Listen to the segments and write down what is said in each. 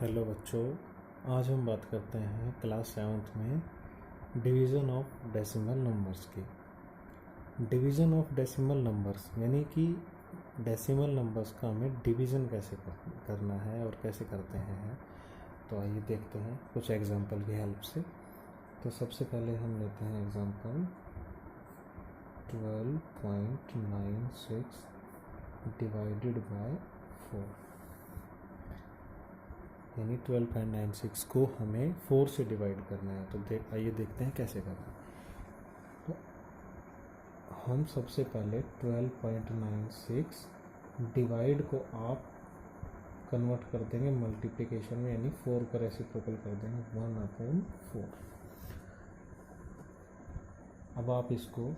Hello बच्चों, आज हम बात करते हैं क्लास 7th में डिवीज़न ऑफ डेसिमल नंबर्स की। डिवीज़न ऑफ डेसिमल नंबर्स यानी कि डेसिमल नंबर्स का हमें डिवीज़न कैसे करना है और कैसे करते हैं। तो आइए देखते हैं कुछ एग्जांपल की हेल्प से। तो सबसे पहले हम लेते हैं एग्जांपल 12.96 डिवाइडेड बाय 4, यानी 12.96 को हमें 4 से डिवाइड करना है। तो आइए देखते हैं कैसे करना है। तो हम सबसे पहले 12.96 डिवाइड को आप कन्वर्ट कर देंगे मल्टीप्लिकेशन में, यानी 4 का रेसिप्रोकल कर देंगे 1/4। अब आप इसको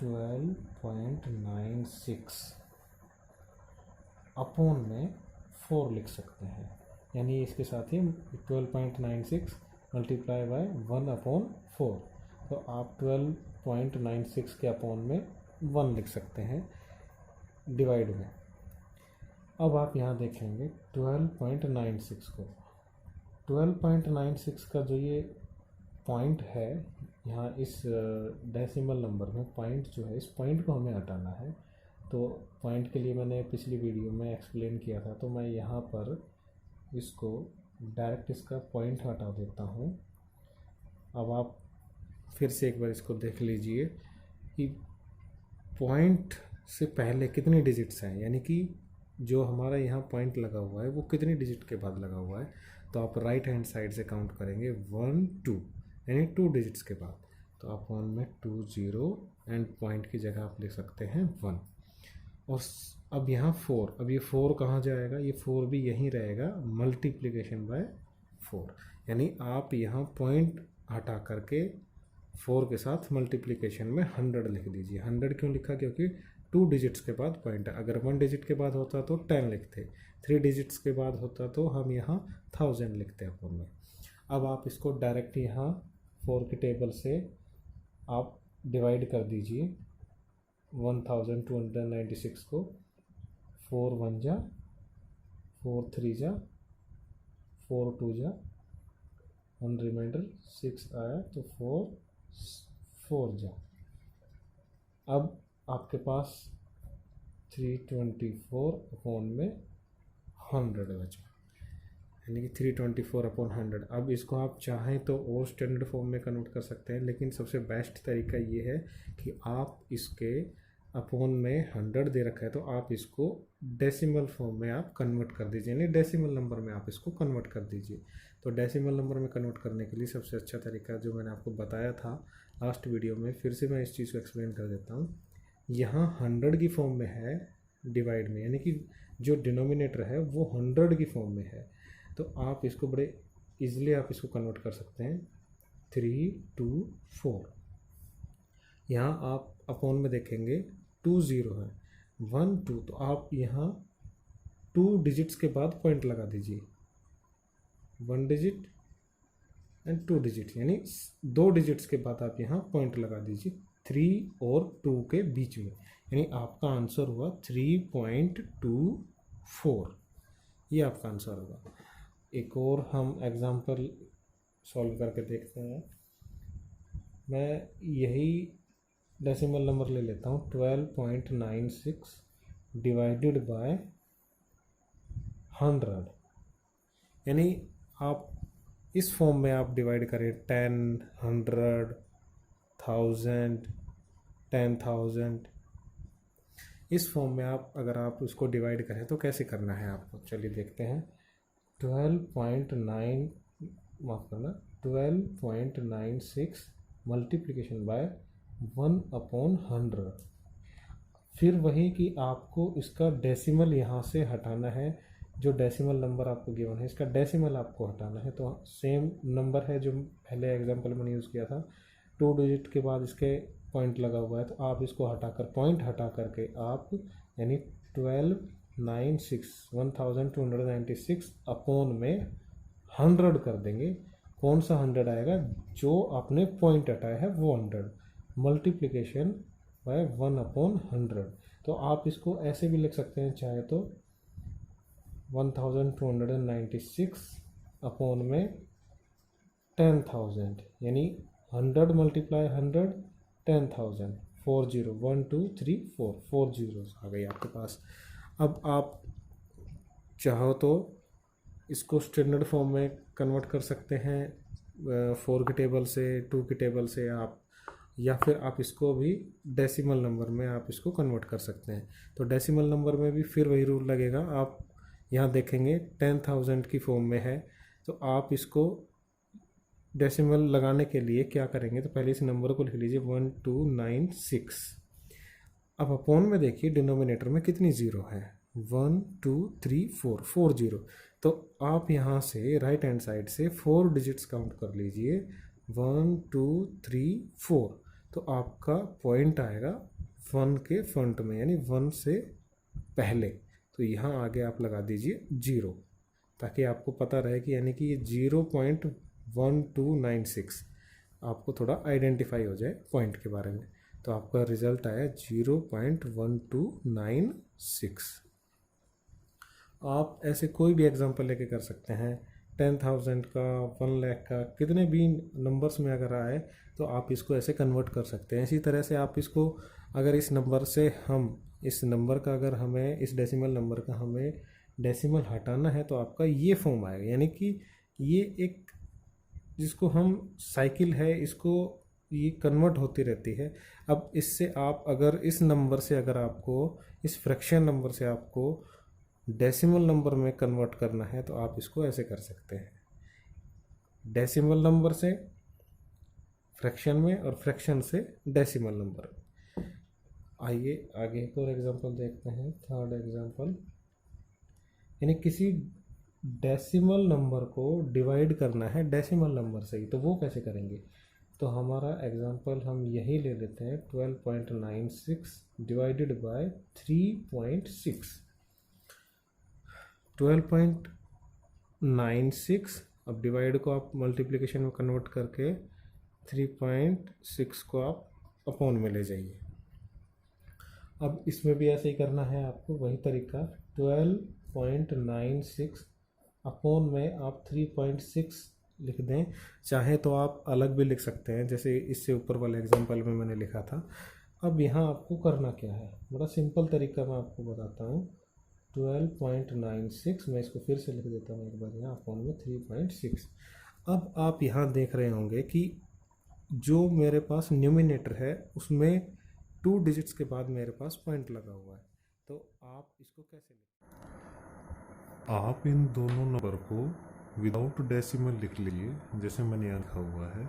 12.96 अपॉन में 4 लिख सकते हैं, यानी इसके साथ ही 12.96 मल्टीप्लाई बाय 1/4। तो आप 12.96 के अपॉन में 1 लिख सकते हैं डिवाइड में। अब आप यहाँ देखेंगे 12.96 को, 12.96 का जो ये पॉइंट है यहाँ इस डेसिमल नंबर में, पॉइंट जो है, इस पॉइंट को हमें हटाना है। तो पॉइंट के लिए मैंने पिछली वीडियो में एक्सप्लेन किया था, तो मैं यहाँ पर इसको डायरेक्ट इसका पॉइंट हटा देता हूँ। अब आप फिर से एक बार इसको देख लीजिए कि पॉइंट से पहले कितनी डिजिट्स हैं, यानी कि जो हमारा यहाँ पॉइंट लगा हुआ है वो कितनी डिजिट के बाद लगा हुआ है। तो आप राइट हैंड साइड से काउंट करेंगे 1 2, यानी 2 डिजिट्स के बाद। तो आप 1 में 2 0 एंड पॉइंट की जगह आप लिख सकते हैं 1। और अब यहाँ 4, अब ये 4 कहाँ जाएगा, ये 4 भी यहीं रहेगा मल्टीप्लिकेशन बाय 4, यानी आप यहाँ पॉइंट हटा करके 4 के साथ मल्टीप्लिकेशन में 100 लिख दीजिए। 100 क्यों लिखा, क्योंकि 2 डिजिट्स के बाद पॉइंट है। अगर 1 डिजिट के बाद होता तो 10 लिखते, 3 डिजिट्स के बाद होता तो हम यहाँ 1000 लिखते हैं अपॉन में। अब आप इसको डायरेक्ट यहाँ 4 के टेबल से आप डिवाइड कर दीजिए 1296 को। 4 1 जा, 4 3 जा, 4 2 जा, 1 रिमाइंडर 6 आया तो 4 जा। अब आपके पास 324 अपॉन में 100 बचा, यानी कि 324 अपॉन 100। अब इसको आप चाहें तो और स्टैंडर्ड फॉर्म में कन्वर्ट कर सकते हैं, लेकिन सबसे बेस्ट तरीका ये है कि आप इसके अपॉन में 100 दे रखा है तो आप इसको डेसिमल फॉर्म में आप कन्वर्ट कर दीजिए, यानी डेसिमल नंबर में आप इसको कन्वर्ट कर दीजिए। तो डेसिमल नंबर में कन्वर्ट करने के लिए सबसे अच्छा तरीका जो मैंने आपको बताया था लास्ट वीडियो में, फिर से मैं इस चीज़ को एक्सप्लेन कर देता हूँ। यहाँ 100 की फॉर्म में है डिवाइड में, यानी कि जो डिनोमिनेटर है वो 100 की फॉर्म में है। तो आप इसको बड़े इजीली आप इसको कन्वर्ट कर सकते हैं 3 2 4। यहाँ आप अपॉन में देखेंगे 2 0 है, 1 2, तो आप यहाँ 2 डिजिट्स के बाद पॉइंट लगा दीजिए, 1 डिजिट एंड 2 डिजिट, यानी 2 डिजिट्स के बाद आप यहाँ पॉइंट लगा दीजिए 3 और 2 के बीच में, यानी आपका आंसर हुआ 3.24। ये आपका आंसर होगा। एक और हम एग्जांपल सॉल्व करके देखते हैं। मैं यही डेसिमल नंबर ले लेता हूँ 12.96 डिवाइडेड बाय 100, यानी आप इस फॉर्म में आप डिवाइड करें 10 100 1000 10,000। इस फॉर्म में आप अगर आप उसको डिवाइड करें तो कैसे करना है आपको, चलिए देखते हैं। 12.96 मल्टीप्लिकेशन बाय 1/100। फिर वही कि आपको इसका डेसिमल यहाँ से हटाना है, जो डेसिमल नंबर आपको गिवन है इसका डेसिमल आपको हटाना है। तो सेम नंबर है जो पहले एग्जांपल में यूज़ किया था, 2 डिजिट के बाद इसके पॉइंट लगा हुआ है, तो आप इसको हटाकर पॉइंट हटा करके आप यानी 1296 अपॉन में 100 कर देंगे। कौन सा 100 आएगा, जो आपने पॉइंट हटाया है वो 100 मल्टीप्लिकेशन बाय 1/100। तो आप इसको ऐसे भी लिख सकते हैं चाहे तो 1296 अपॉन में 10,000, यानी 100 मल्टीप्लाई 100 10,000, 40 1 2 3 4 4 जीरोस आ गई आपके पास। अब आप चाहो तो इसको स्टैंडर्ड फॉर्म में कन्वर्ट कर सकते हैं, 4 की टेबल से, 2 की टेबल से आप, या फिर आप इसको भी डेसिमल नंबर में आप इसको कन्वर्ट कर सकते हैं। तो डेसिमल नंबर में भी फिर वही रूल लगेगा। आप यहाँ देखेंगे 10,000 की फॉर्म में है, तो आप इसको डेसिमल लगाने के लिए क्या करेंगे, तो पहले इस नंबर को लिख लीजिए 1296। अब अपॉन में देखिए डिनोमिनेटर में कितनी ज़ीरो है, 1 2 3 4 4 जीरो। तो आप यहाँ से राइट हैंड साइड से 4 डिजिट्स काउंट कर लीजिए, 1 2 3 4। तो आपका पॉइंट आएगा 1 के फ्रंट में, यानी 1 से पहले। तो यहाँ आगे आप लगा दीजिए 0, ताकि आपको पता रहे कि यानी कि ये 0.1296 आपको थोड़ा आइडेंटिफाई हो जाए पॉइंट के बारे में। तो आपका रिजल्ट आया 0.1296। आप ऐसे कोई भी एग्जांपल लेके कर सकते हैं, 10,000 का, 1 लाख का, कितने भी नंबर्स में अगर आए तो आप इसको ऐसे कन्वर्ट कर सकते हैं। इसी तरह से आप इसको, अगर इस नंबर से हम इस नंबर का, अगर हमें इस डेसिमल नंबर का हमें डेसिमल हटाना है, तो आपका ये फॉर्म आएगा। यानी कि ये एक, जिसको हम साइकिल है, इसको ये कन्वर्ट होती रहती है। अब इससे आप अगर इस नंबर से, अगर आपको इस फ्रैक्शन नंबर से आपको डेसिमल नंबर में कन्वर्ट करना है, तो आप इसको ऐसे कर सकते हैं, डेसिमल नंबर से फ्रैक्शन में और फ्रैक्शन से डेसिमल नंबर। आइए आगे एक और एग्जांपल देखते हैं, थर्ड एग्जांपल। यानी किसी डेसिमल नंबर को डिवाइड करना है डेसिमल नंबर से ही, तो वो कैसे करेंगे। तो हमारा एग्जांपल हम यही ले लेते हैं, 12.96 डिवाइडेड बाय 3.6। 12.96, अब डिवाइड को आप मल्टीप्लिकेशन में कन्वर्ट करके 3.6 को आप अपॉन में ले जाइए। अब इसमें भी ऐसे ही करना है आपको, वही तरीका, 12.96 अपॉन में आप 3.6 लिख दें। चाहे तो आप अलग भी लिख सकते हैं, जैसे इससे ऊपर वाले एग्जांपल में मैंने लिखा था। अब यहाँ आपको करना क्या है, बड़ा सिंपल तरीका मैं आपको बताता हूँ। 12.96, मैं इसको फिर से लिख देता हूँ एक बार यहाँ, अपॉन में 3.6। अब आप यहाँ देख रहे होंगे कि जो मेरे पास न्यूमिनेटर है उसमें 2 डिजिट्स के बाद मेरे पास पॉइंट लगा हुआ है। तो आप इसको कैसे लिखें, आप इन दोनों नंबर को विदाउट डेसिमल लिख लीजिए, जैसे मैंने यहाँ लिखा हुआ है,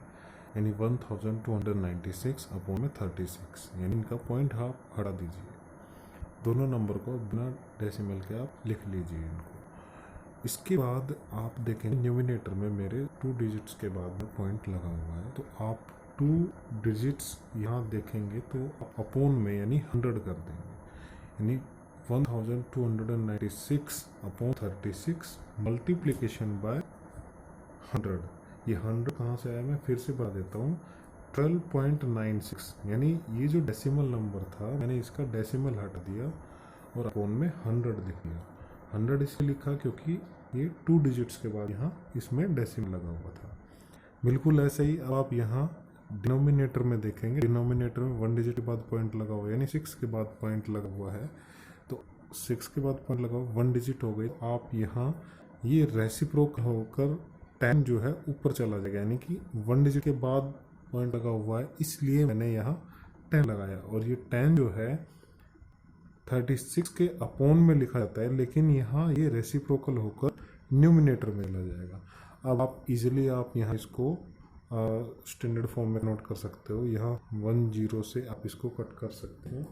यानी 1296 अपॉन में 36, यानी इनका पॉइंट आप हटा दीजिए। दोनों नंबर को बिना डेसिमल के आप लिख लीजिए इनको। इसके बाद आप देखेंगे न्यूमिनेटर में मेरे 2 डिजिट्स के बाद में पॉइंट लगा हुआ है, तो आप 2 डिजिट्स यहाँ देखेंगे तो अपॉन में यानी 100 कर देंगे, यानी 1296 अपॉन 36 मल्टीप्लिकेशन बाय 100। ये 100 कहाँ से आया मैं फिर से बता देता हूँ, 12.96, यानी ये जो डेसिमल नंबर था मैंने इसका डेसिमल हटा दिया और अपॉन में 100 लिख दिया। 100 इसलिए लिखा क्योंकि ये 2 डिजिट्स के बाद यहाँ इसमें डेसिमल लगा हुआ था। बिल्कुल ऐसे ही अब आप यहाँ डिनोमिनेटर में देखेंगे, डिनोमिनेटर में 1 डिजिट के बाद पॉइंट लगा हुआ है, यानी 6 के बाद पॉइंट लगा हुआ है। तो 6 के बाद पॉइंट लगा हुआ, 1 डिजिट हो गई। आप यहाँ ये रेसिप्रोकल होकर 10 जो है ऊपर चला जाएगा, यानी कि 1 डिजिट के बाद पॉइंट लगा हुआ है, इसलिए मैंने यहाँ 10 लगाया। और ये 10 जो है 36 के अपॉन में लिखा जाता है, लेकिन यहाँ ये रेसिप्रोकल होकर न्यूमिनेटर में चला जाएगा। अब आप इजीली आप यहाँ इसको स्टैंडर्ड फॉर्म में नोट कर सकते हो। यहाँ 1 0 से आप इसको कट कर सकते हैं,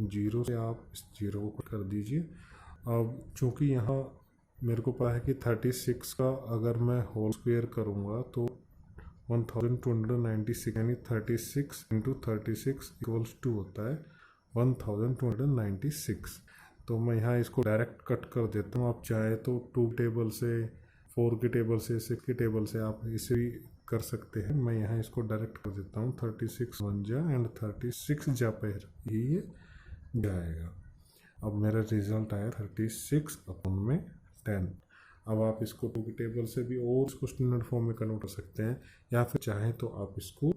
0 से आप इस 0 को कट कर दीजिए। अब चूँकि यहाँ मेरे को पता है कि 36 का अगर मैं होल स्क्वायर करूँगा तो 1296, यानी 36 इंटू 36 इक्वल्स टू होता है 1296। तो मैं यहाँ इसको डायरेक्ट कट कर देता हूँ। आप चाहे तो 2 टेबल से, 4 की टेबल से, 6 की टेबल से आप इसे भी कर सकते हैं। मैं यहाँ इसको डायरेक्ट कर देता हूँ, 36 1 जा एंड 36 जा पैर ये जाएगा। अब मेरा रिजल्ट आया 36/10। अब आप इसको टू की टेबल से भी और इसको स्टैंडर्ड फॉर्म में कन्वर्ट कर सकते हैं, या फिर चाहें तो आप इसको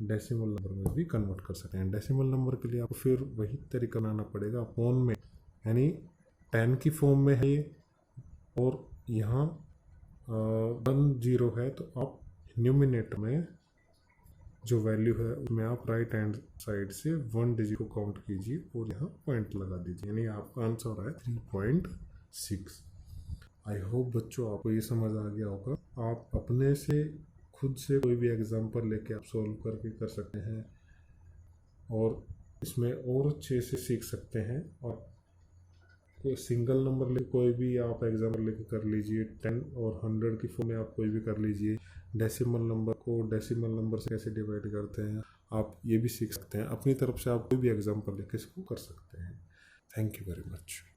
डेसिमल नंबर में भी कन्वर्ट कर सकते हैं। डेसिमल नंबर के लिए आपको फिर वही तरीका बनाना पड़ेगा अपॉन में, यानी 10 की फॉर्म में है ये, और यहाँ 1 0 है, तो आप न्यूमिनेटर में जो वैल्यू है उसमें आप राइट हैंड साइड से 1 डिजिट को काउंट कीजिए और यहाँ पॉइंट लगा दीजिए, यानी आपका आंसर है 3.6। आई होप बच्चों आपको ये समझ आ गया होगा। आप अपने से खुद से कोई भी एग्जांपल लेके आप सॉल्व करके कर सकते हैं और इसमें और अच्छे से सीख सकते हैं। और कोई सिंगल नंबर ले कोई भी आप एग्जांपल लेके कर लीजिए, 10 और 100 की फॉर्म में आप कोई भी कर लीजिए। डेसिमल नंबर को डेसिमल नंबर से कैसे डिवाइड करते हैं आप ये भी सीख सकते हैं। अपनी तरफ से आप कोई भी एग्जांपल लेके इसको कर सकते हैं। Thank you very much.